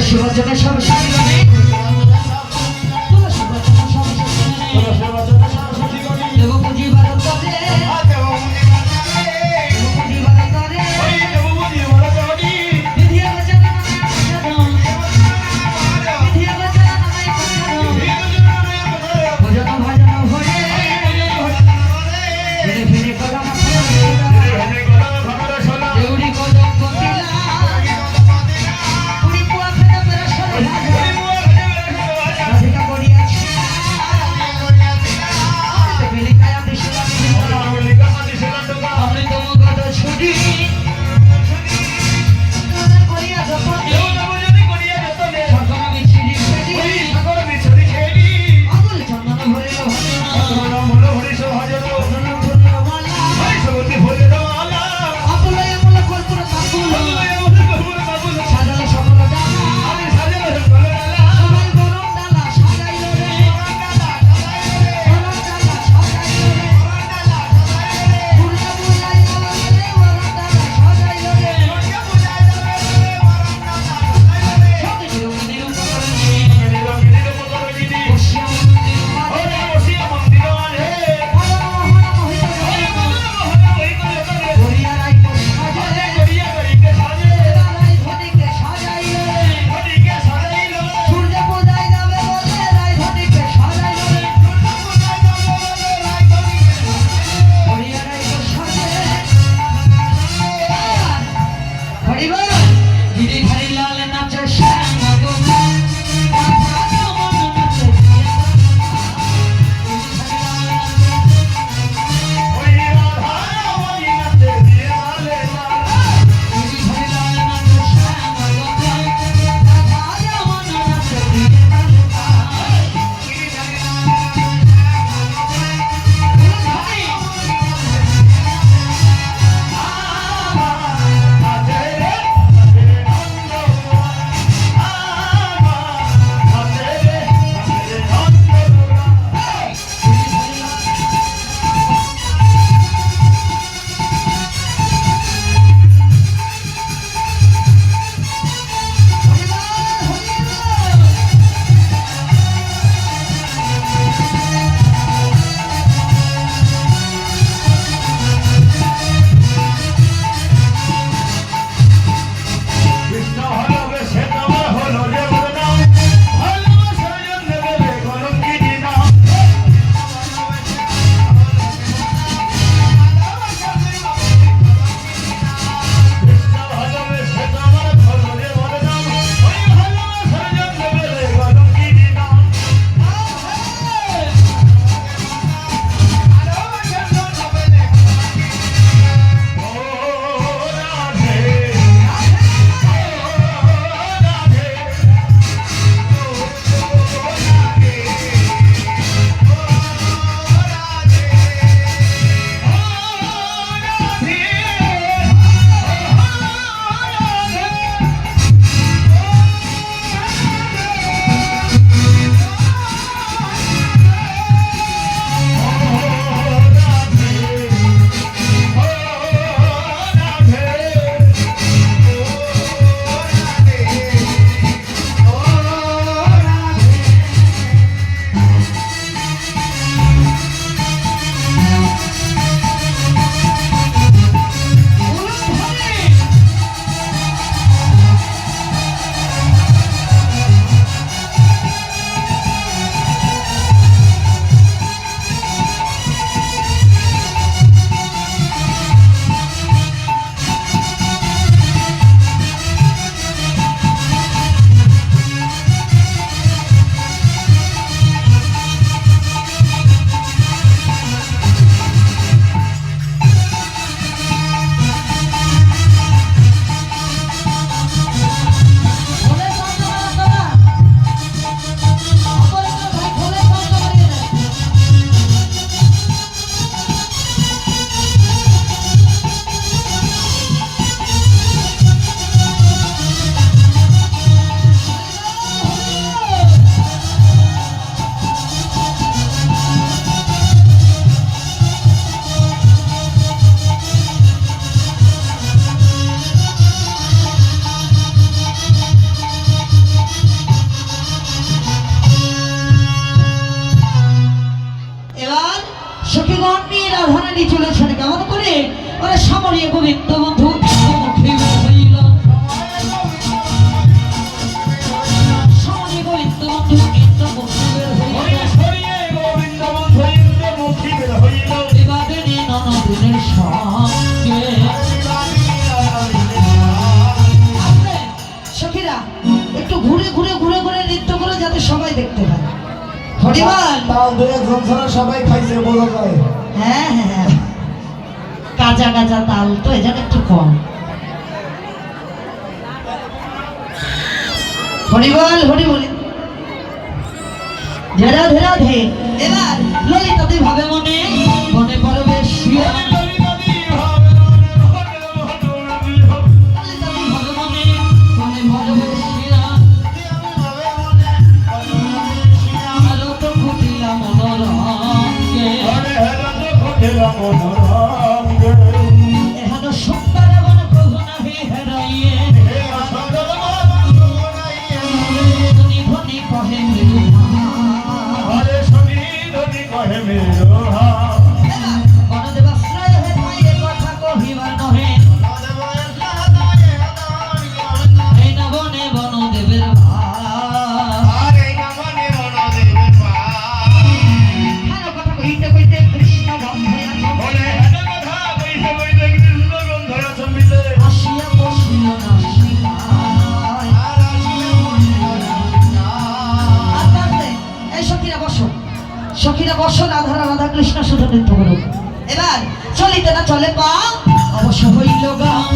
তুলসী বচনে সব সাধি তুলসী বচনে সব দেব পুজিবার তরে বাড়ি চলেছেন কেমন করে ওরা সামরিয়ে গোবিন্দ বন্ধু মুখে হইল সামরিয়ে গোবিন্দ বন্ধু ইন্দ্র মুখে হইল এবারে ননদিনের সঙ্গে সখীরা একটু ঘুরে ঘুরে ঘুরে ঘুরে নৃত্য করে যাতে সবাই দেখতে পায় হরিবল তাও দুই একজন ছাড়া সবাই খাইছে বোঝা যায়। হ্যাঁ হ্যাঁ কাজা কাজা তাল তো এজন্য একটু কম হরিবল হরিবল ধেরা ধেরা ধে এবার ললিতা তুই ভাবে মনে মনে পড়বে শিয়া ললিতা তুই ভাবে মনে মনে পড়বে শিয়া আলো তো ফুটিলা মনোরঙ্গে এহানো সুন্দর বন প্রভু নাহি হেরাইয়ে ধনী ধনী কহে মৃদু বনদেবাশ্রয় হে মায়ের কথা কহিবার নহে এই না বনে বনদেবের ভালো কথা কইতে কইতে কৃষ্ণ গন্ধে আসিয়া বসিল না শিলায়। আর তারপরে, এই সখীরা বসো সখীরা বসো রাধা রাধা কৃষ্ণ শুধু নৃত্য করুক এবার চলিতে না চলে পা অবশ্য হইল গান